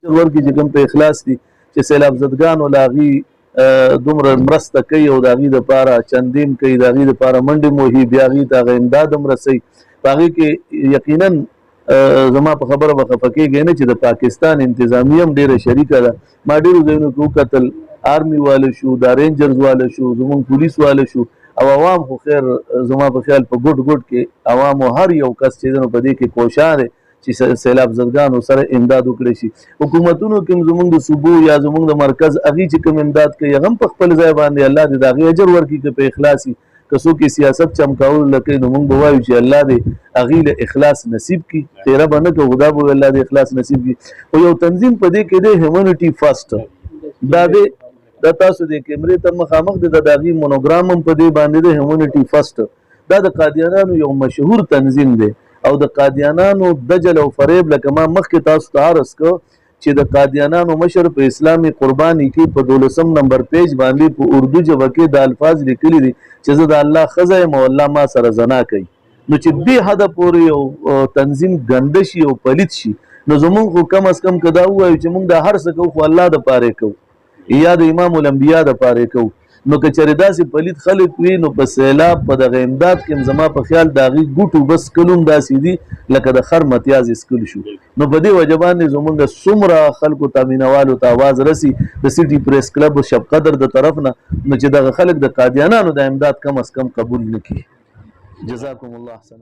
ورکړي چې کوم په اخلاص دي چې سیلاب زدګانو له هغې دومره مرسته کوي او د هغې دپاره چندین کوي، د هغې دپاره منډې موهي، بیا هغې ته هغه امداد هم رسوي. په هغې کې یقینا زما په خبره به خفه کېږئ نه چې د پاکستان انتظامیه هم ډېره شریکه ده. ما ډېرو ځایونو کې وکتل آرمي واله شو، دا رینجرز واله شو، زمونږ پولیس واله شو او عوام خو خیر زما په خیال په ګډ ګډ کې عوامو هر یو کس چې دی نو په دې کې کوشا دی چې سیلاب زدګانو سره امداد وکړی شي. حکومتونو کې هم زمونږ د صوبو یا زمونږ د مرکز هغې چې کوم امداد کوي هغه هم په خپل ځای باندې الله دې د هغې اجر ورکړي که په اخلاص وي. که څوک یې سیاست چمکولو له کوي نو موږ به وایو چې الله دې هغې له اخلاص نصیب کړي، تیره به نه کوو، دا به الله دې اخلاص نصیب کړي. خو یو تنظیم په دې کې دی هیومنټي فرسټ، دا دی دا تاسو د کیمرې ته مخامخ دی، د هغې مونوګرام هم په دې باندې دی هیومنټي فرسټ. دا د قادیانانو یو مشهور تنظیم دی او د قادیانانو دجل او فریب لکه ما مخکې تاسو ته عرض کړ چې د قادیانانو مشر په اسلامي قرباني کې په 12 نمبر پیج باندې په اردو ژبه کې د الفاظ لیکلي دي چې زه د الله ښځه یم او الله ما سره زنا کوي. نو چې دې حده پورې یو تنظیم ګنده شي او پلید شي نو زمونږ خو کم از کم که دا ووایو چې مونږ دا هر څه کوو خو الله دپاره کوو یا د امام الانبیا دپاره کوو. نو که چېرې داسې پلید خلک وي نو په سیلاب په دغه امداد کې هم زما په خیال د هغې ګوټو بس کلو هم داسې دي لکه د خر متیاز اسکل شو. نو په دې وجه باندې زمونږ څومره خلکو ته مینوالو ته آواز رسي د سټي پریس کلب شب قدر د طرف نه نو چې دغه خلک د قادیانانو د امداد کم از کم قبول نه کړي. جزاکم الله احسن.